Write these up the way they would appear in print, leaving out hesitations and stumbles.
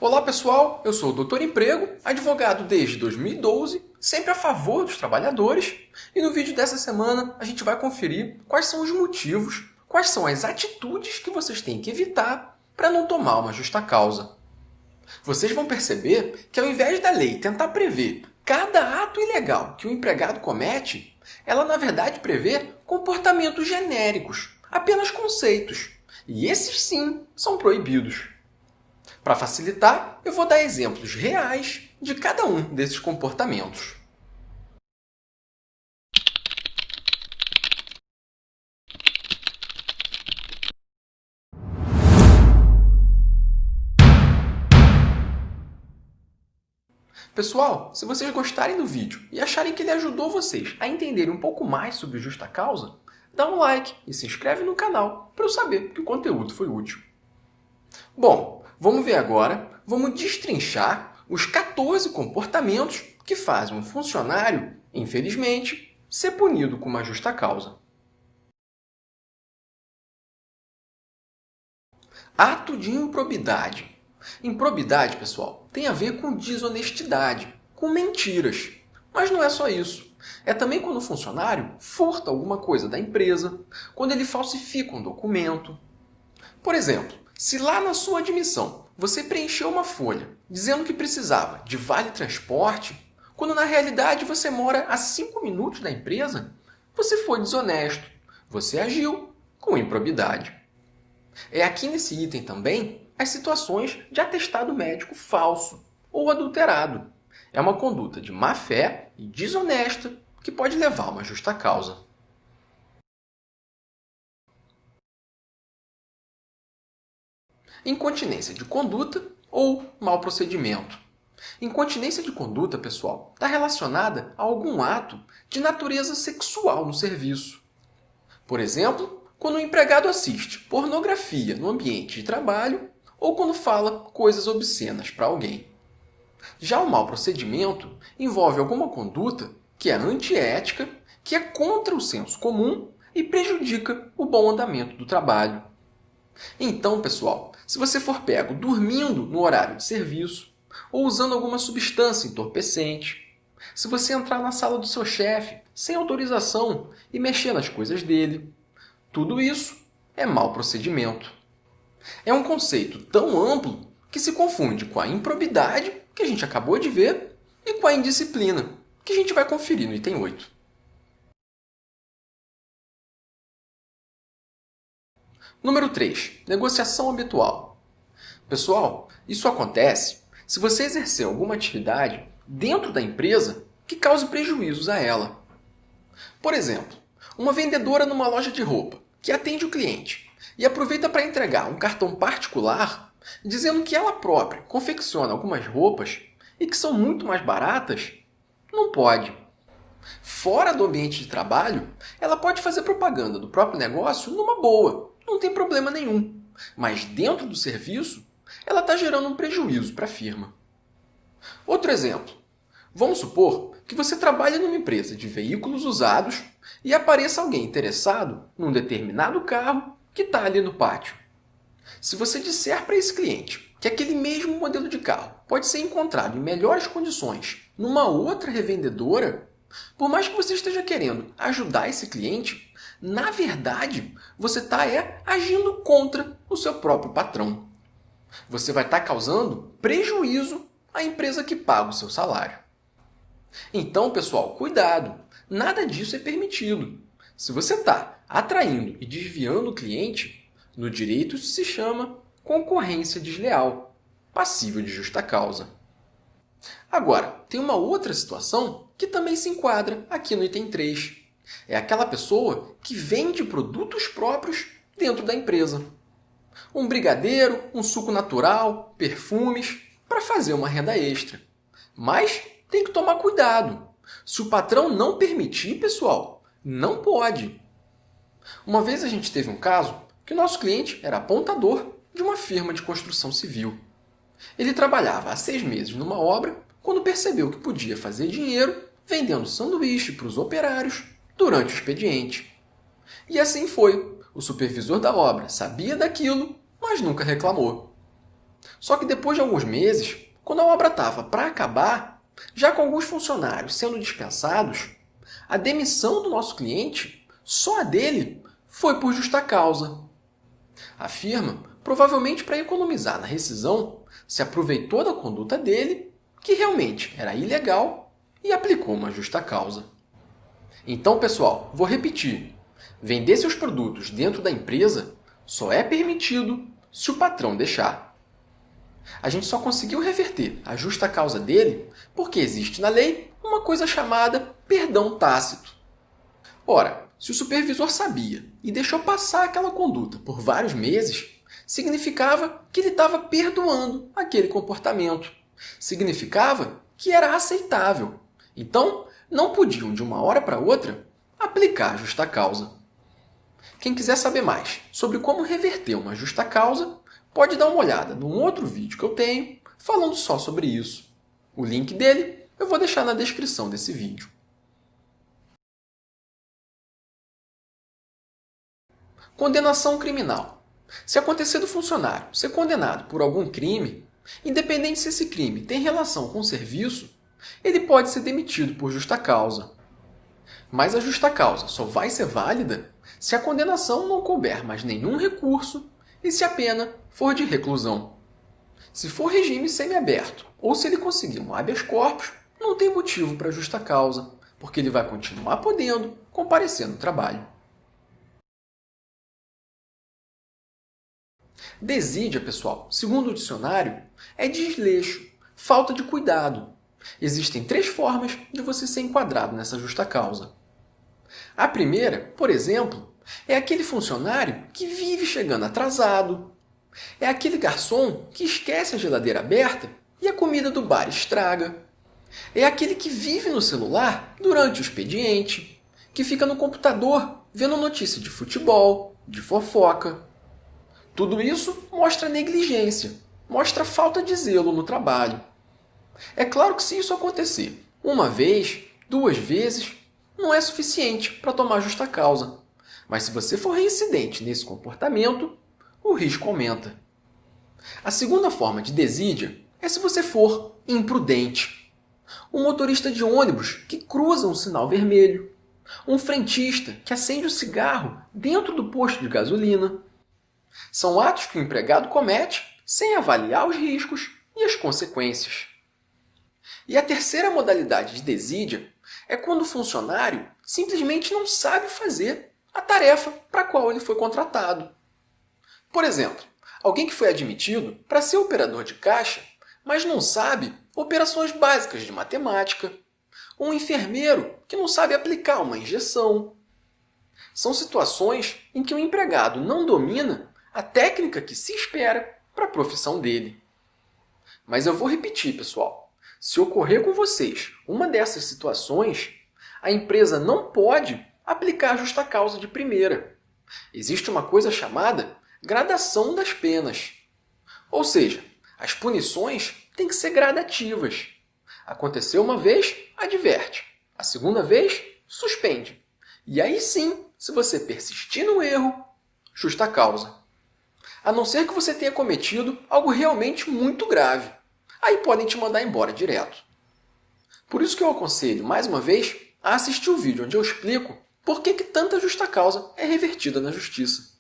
Olá pessoal, eu sou o Dr. Emprego, advogado desde 2012, sempre a favor dos trabalhadores, e no vídeo dessa semana a gente vai conferir quais são os motivos, quais são as atitudes que vocês têm que evitar para não tomar uma justa causa. Vocês vão perceber que ao invés da lei tentar prever cada ato ilegal que o empregado comete, ela na verdade prevê comportamentos genéricos, apenas conceitos, e esses sim são proibidos. Para facilitar, eu vou dar exemplos reais de cada um desses comportamentos. Pessoal, se vocês gostarem do vídeo e acharem que ele ajudou vocês a entenderem um pouco mais sobre justa causa, dá um like e se inscreve no canal para eu saber que o conteúdo foi útil. Bom, vamos ver agora, vamos destrinchar os 14 comportamentos que fazem um funcionário, infelizmente, ser punido com uma justa causa. Ato de improbidade. Improbidade, pessoal, tem a ver com desonestidade, com mentiras. Mas não é só isso. É também quando o funcionário furta alguma coisa da empresa, quando ele falsifica um documento. Por exemplo, se lá na sua admissão você preencheu uma folha dizendo que precisava de vale-transporte, quando na realidade você mora a 5 minutos da empresa, você foi desonesto. Você agiu com improbidade. É aqui nesse item também as situações de atestado médico falso ou adulterado. É uma conduta de má-fé e desonesta que pode levar a uma justa causa. Incontinência de conduta ou mau procedimento. Incontinência de conduta, pessoal, está relacionada a algum ato de natureza sexual no serviço. Por exemplo, quando o empregado assiste pornografia no ambiente de trabalho ou quando fala coisas obscenas para alguém. Já o mau procedimento envolve alguma conduta que é antiética, que é contra o senso comum e prejudica o bom andamento do trabalho. Então, pessoal, se você for pego dormindo no horário de serviço ou usando alguma substância entorpecente, se você entrar na sala do seu chefe sem autorização e mexer nas coisas dele, tudo isso é mau procedimento. É um conceito tão amplo que se confunde com a improbidade, que a gente acabou de ver, e com a indisciplina, que a gente vai conferir no item 8. Número 3. Negociação habitual. Pessoal, isso acontece se você exercer alguma atividade dentro da empresa que cause prejuízos a ela. Por exemplo, uma vendedora numa loja de roupa que atende o cliente e aproveita para entregar um cartão particular dizendo que ela própria confecciona algumas roupas e que são muito mais baratas, não pode. Fora do ambiente de trabalho, ela pode fazer propaganda do próprio negócio numa boa, não tem problema nenhum. Mas dentro do serviço, ela está gerando um prejuízo para a firma. Outro exemplo. Vamos supor que você trabalha numa empresa de veículos usados e apareça alguém interessado num determinado carro que está ali no pátio. Se você disser para esse cliente que aquele mesmo modelo de carro pode ser encontrado em melhores condições numa outra revendedora, por mais que você esteja querendo ajudar esse cliente, na verdade, você está agindo contra o seu próprio patrão. Você vai estar causando prejuízo à empresa que paga o seu salário. Então, pessoal, cuidado! Nada disso é permitido. Se você está atraindo e desviando o cliente, no direito isso se chama concorrência desleal, passível de justa causa. Agora, tem uma outra situação que também se enquadra aqui no item 3. É aquela pessoa que vende produtos próprios dentro da empresa. Um brigadeiro, um suco natural, perfumes, para fazer uma renda extra. Mas tem que tomar cuidado. Se o patrão não permitir, pessoal, não pode. Uma vez a gente teve um caso que o nosso cliente era apontador de uma firma de construção civil. Ele trabalhava há 6 meses numa obra quando percebeu que podia fazer dinheiro vendendo sanduíche para os operários durante o expediente. E assim foi. O supervisor da obra sabia daquilo, mas nunca reclamou. Só que depois de alguns meses, quando a obra estava para acabar, já com alguns funcionários sendo dispensados, a demissão do nosso cliente, só a dele, foi por justa causa. A firma, provavelmente para economizar na rescisão, se aproveitou da conduta dele, que realmente era ilegal, e aplicou uma justa causa. Então, pessoal, vou repetir. Vender seus produtos dentro da empresa só é permitido se o patrão deixar. A gente só conseguiu reverter a justa causa dele porque existe na lei uma coisa chamada perdão tácito. Ora, se o supervisor sabia e deixou passar aquela conduta por vários meses, significava que ele estava perdoando aquele comportamento. Significava que era aceitável. Então, não podiam, de uma hora para outra, aplicar a justa causa. Quem quiser saber mais sobre como reverter uma justa causa, pode dar uma olhada num outro vídeo que eu tenho falando só sobre isso. O link dele eu vou deixar na descrição desse vídeo. Condenação criminal. Se acontecer do funcionário ser condenado por algum crime, independente se esse crime tem relação com o serviço, ele pode ser demitido por justa causa. Mas a justa causa só vai ser válida se a condenação não couber mais nenhum recurso e se a pena for de reclusão. Se for regime semiaberto ou se ele conseguir um habeas corpus, não tem motivo para justa causa, porque ele vai continuar podendo comparecer no trabalho. Desídia, pessoal, segundo o dicionário, é desleixo, falta de cuidado. Existem 3 formas de você ser enquadrado nessa justa causa. A primeira, por exemplo, é aquele funcionário que vive chegando atrasado. É aquele garçom que esquece a geladeira aberta e a comida do bar estraga. É aquele que vive no celular durante o expediente, que fica no computador vendo notícia de futebol, de fofoca. Tudo isso mostra negligência, mostra falta de zelo no trabalho. É claro que se isso acontecer uma vez, 2 vezes, não é suficiente para tomar justa causa. Mas se você for reincidente nesse comportamento, o risco aumenta. A segunda forma de desídia é se você for imprudente. Um motorista de ônibus que cruza um sinal vermelho. Um frentista que acende o cigarro dentro do posto de gasolina. São atos que o empregado comete sem avaliar os riscos e as consequências. E a terceira modalidade de desídia é quando o funcionário simplesmente não sabe fazer a tarefa para a qual ele foi contratado. Por exemplo, alguém que foi admitido para ser operador de caixa, mas não sabe operações básicas de matemática. Um enfermeiro que não sabe aplicar uma injeção. São situações em que o empregado não domina a técnica que se espera para a profissão dele. Mas eu vou repetir, pessoal. Se ocorrer com vocês uma dessas situações, a empresa não pode aplicar a justa causa de primeira. Existe uma coisa chamada gradação das penas. Ou seja, as punições têm que ser gradativas. Aconteceu uma vez, adverte. A segunda vez, suspende. E aí sim, se você persistir no erro, justa causa. A não ser que você tenha cometido algo realmente muito grave. Aí podem te mandar embora direto. Por isso que eu aconselho, mais uma vez, a assistir o vídeo onde eu explico por que tanta justa causa é revertida na justiça.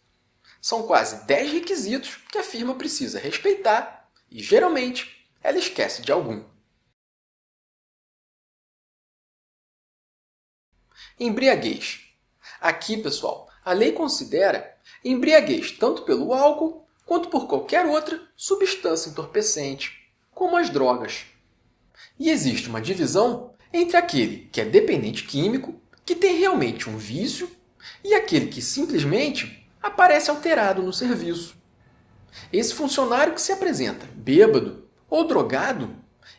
São quase 10 requisitos que a firma precisa respeitar e, geralmente, ela esquece de algum. Embriaguez. Aqui, pessoal, a lei considera embriaguez tanto pelo álcool quanto por qualquer outra substância entorpecente, como as drogas. E existe uma divisão entre aquele que é dependente químico, que tem realmente um vício, e aquele que simplesmente aparece alterado no serviço. Esse funcionário que se apresenta bêbado ou drogado,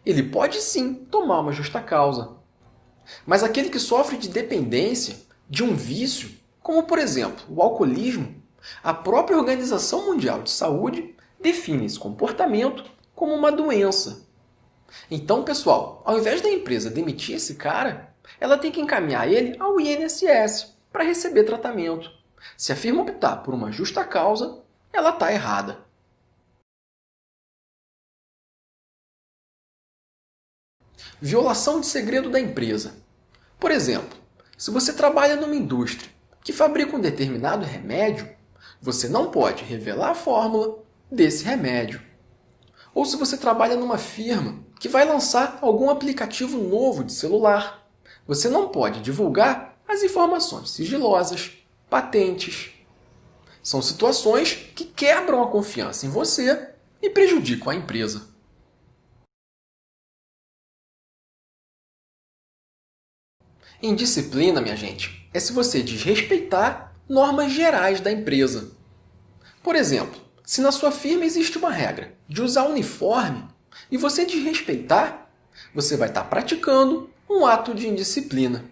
ele pode sim tomar uma justa causa. Mas aquele que sofre de dependência, de um vício, como por exemplo o alcoolismo, a própria Organização Mundial de Saúde define esse comportamento como uma doença. Então, pessoal, ao invés da empresa demitir esse cara, ela tem que encaminhar ele ao INSS para receber tratamento. Se a firma optar por uma justa causa, ela está errada. Violação de segredo da empresa. Por exemplo, se você trabalha numa indústria que fabrica um determinado remédio, você não pode revelar a fórmula desse remédio. Ou se você trabalha numa firma que vai lançar algum aplicativo novo de celular, você não pode divulgar as informações sigilosas, patentes. São situações que quebram a confiança em você e prejudicam a empresa. Indisciplina, minha gente, é se você desrespeitar normas gerais da empresa. Por exemplo, se na sua firma existe uma regra de usar uniforme e você desrespeitar, você vai estar praticando um ato de indisciplina.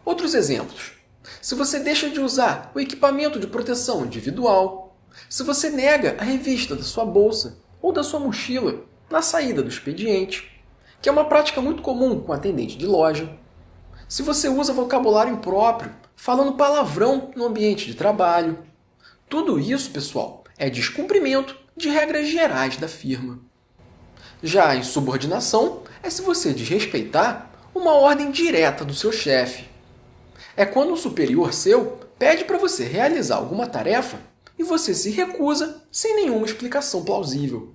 Outros exemplos. Se você deixa de usar o equipamento de proteção individual, se você nega a revista da sua bolsa ou da sua mochila na saída do expediente, que é uma prática muito comum com atendente de loja, se você usa vocabulário impróprio, falando palavrão no ambiente de trabalho, tudo isso, pessoal, é descumprimento de regras gerais da firma. Já a insubordinação é se você desrespeitar uma ordem direta do seu chefe. É quando um superior seu pede para você realizar alguma tarefa e você se recusa sem nenhuma explicação plausível.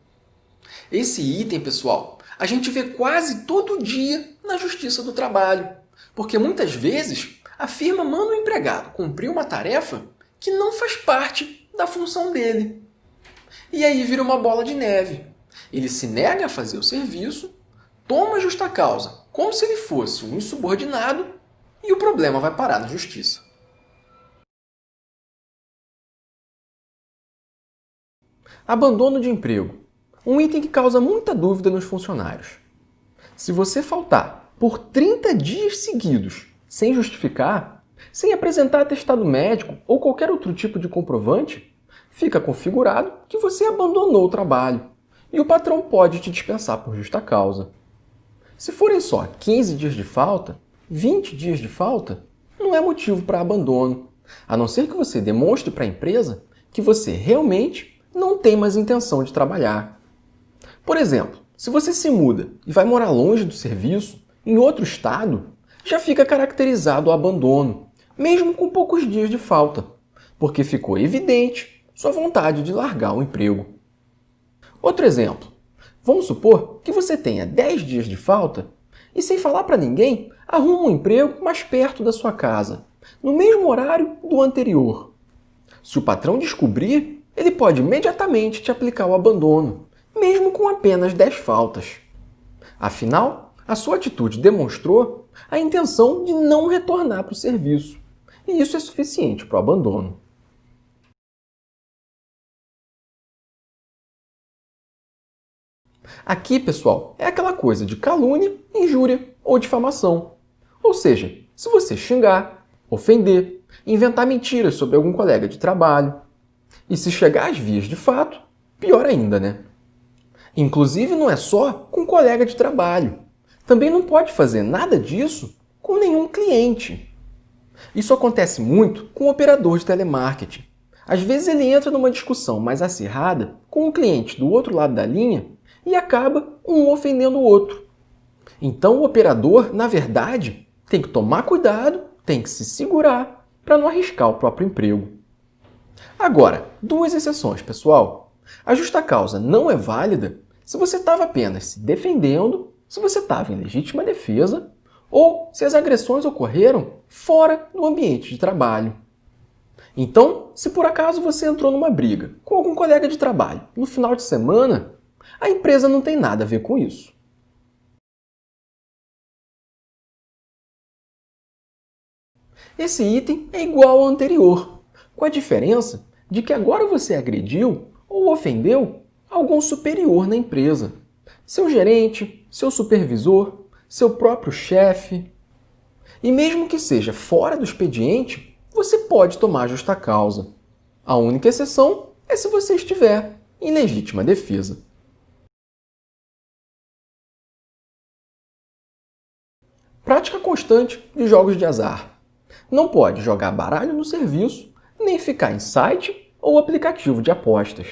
Esse item, pessoal, a gente vê quase todo dia na Justiça do Trabalho, porque muitas vezes a firma manda o empregado cumprir uma tarefa que não faz parte da função dele. E aí vira uma bola de neve. Ele se nega a fazer o serviço, toma justa causa como se ele fosse um insubordinado e o problema vai parar na justiça. Abandono de emprego. Um item que causa muita dúvida nos funcionários. Se você faltar por 30 dias seguidos, sem justificar, sem apresentar atestado médico ou qualquer outro tipo de comprovante, fica configurado que você abandonou o trabalho e o patrão pode te dispensar por justa causa. Se forem só 15 dias de falta, 20 dias de falta, não é motivo para abandono, a não ser que você demonstre para a empresa que você realmente não tem mais intenção de trabalhar. Por exemplo, se você se muda e vai morar longe do serviço, em outro estado, já fica caracterizado o abandono, mesmo com poucos dias de falta, porque ficou evidente sua vontade de largar o emprego. Outro exemplo. Vamos supor que você tenha 10 dias de falta e, sem falar para ninguém, arruma um emprego mais perto da sua casa, no mesmo horário do anterior. Se o patrão descobrir, ele pode imediatamente te aplicar o abandono, mesmo com apenas 10 faltas. Afinal, a sua atitude demonstrou a intenção de não retornar para o serviço, e isso é suficiente para o abandono. Aqui, pessoal, é aquela coisa de calúnia, injúria ou difamação. Ou seja, se você xingar, ofender, inventar mentiras sobre algum colega de trabalho, e se chegar às vias de fato, pior ainda, né? Inclusive, não é só com colega de trabalho. Também não pode fazer nada disso com nenhum cliente. Isso acontece muito com o operador de telemarketing. Às vezes ele entra numa discussão mais acirrada com um cliente do outro lado da linha e acaba um ofendendo o outro. Então o operador, na verdade, tem que tomar cuidado, tem que se segurar para não arriscar o próprio emprego. Agora, duas exceções, pessoal. A justa causa não é válida se você estava apenas se defendendo, se você estava em legítima defesa ou se as agressões ocorreram fora do ambiente de trabalho. Então, se por acaso você entrou numa briga com algum colega de trabalho no final de semana, a empresa não tem nada a ver com isso. Esse item é igual ao anterior, com a diferença de que agora você agrediu ou ofendeu algum superior na empresa. Seu gerente, seu supervisor, seu próprio chefe. E mesmo que seja fora do expediente, você pode tomar justa causa. A única exceção é se você estiver em legítima defesa. Prática constante de jogos de azar. Não pode jogar baralho no serviço, nem ficar em site ou aplicativo de apostas.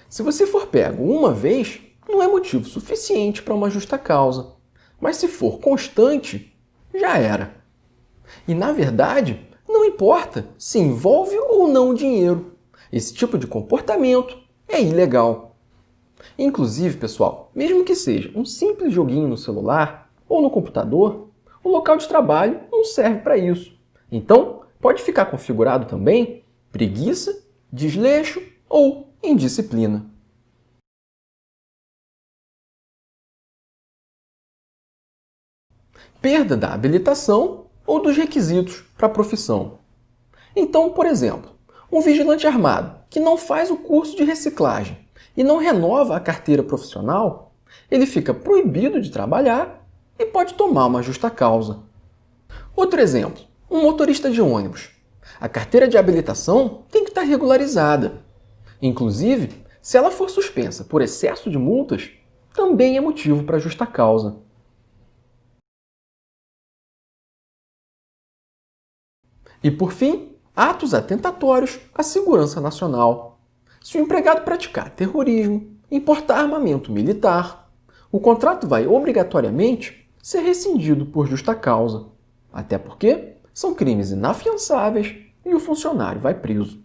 Se você for pego uma vez, não é motivo suficiente para uma justa causa. Mas se for constante, já era. E, na verdade, não importa se envolve ou não o dinheiro. Esse tipo de comportamento é ilegal. Inclusive, pessoal, mesmo que seja um simples joguinho no celular ou no computador, o local de trabalho não serve para isso. Então, pode ficar configurado também preguiça, desleixo ou indisciplina. Perda da habilitação ou dos requisitos para a profissão. Então, por exemplo, um vigilante armado que não faz o curso de reciclagem e não renova a carteira profissional, ele fica proibido de trabalhar e pode tomar uma justa causa. Outro exemplo, um motorista de ônibus. A carteira de habilitação tem que estar regularizada. Inclusive, se ela for suspensa por excesso de multas, também é motivo para justa causa. E, por fim, atos atentatórios à segurança nacional. Se o empregado praticar terrorismo, importar armamento militar, o contrato vai obrigatoriamente ser rescindido por justa causa, até porque são crimes inafiançáveis e o funcionário vai preso.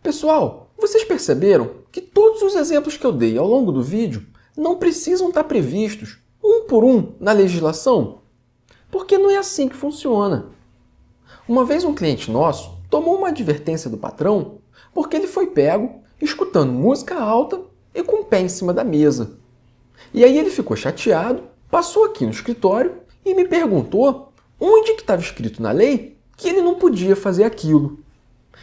Pessoal, vocês perceberam que todos os exemplos que eu dei ao longo do vídeo não precisam estar previstos, um por um, na legislação? Porque não é assim que funciona. Uma vez um cliente nosso tomou uma advertência do patrão porque ele foi pego escutando música alta e com o pé em cima da mesa. E aí ele ficou chateado, passou aqui no escritório e me perguntou onde que estava escrito na lei que ele não podia fazer aquilo.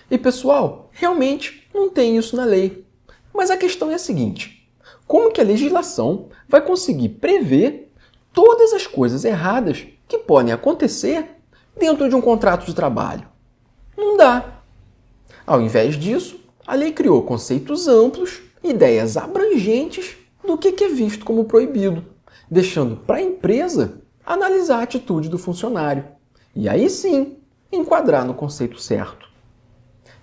E pessoal, realmente não tem isso na lei. Mas a questão é a seguinte: como que a legislação vai conseguir prever todas as coisas erradas que podem acontecer dentro de um contrato de trabalho? Não dá. Ao invés disso, a lei criou conceitos amplos, ideias abrangentes do que é visto como proibido, deixando para a empresa analisar a atitude do funcionário e aí sim enquadrar no conceito certo.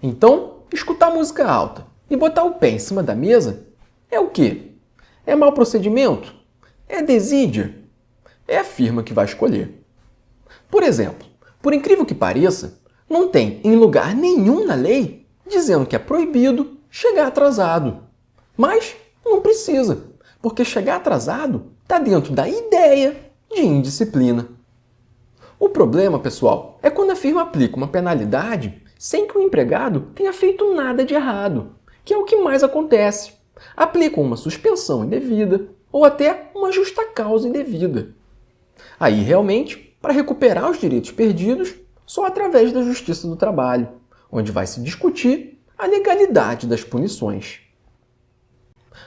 Então, escutar música alta e botar o pé em cima da mesa é o quê? É mau procedimento? É desídia? É a firma que vai escolher. Por exemplo, por incrível que pareça, não tem em lugar nenhum na lei dizendo que é proibido chegar atrasado. Mas não precisa, porque chegar atrasado está dentro da ideia de indisciplina. O problema, pessoal, é quando a firma aplica uma penalidade sem que o empregado tenha feito nada de errado, que é o que mais acontece. Aplicam uma suspensão indevida ou até uma justa causa indevida. Aí, realmente, para recuperar os direitos perdidos, só através da Justiça do Trabalho, onde vai se discutir a legalidade das punições.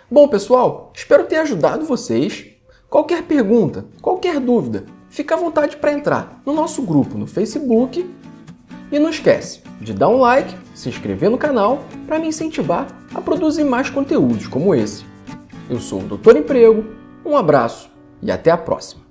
Bom, pessoal, espero ter ajudado vocês. Qualquer pergunta, qualquer dúvida, fica à vontade para entrar no nosso grupo no Facebook. E não esquece de dar um like, se inscrever no canal para me incentivar a produzir mais conteúdos como esse. Eu sou o Dr. Emprego, um abraço e até a próxima!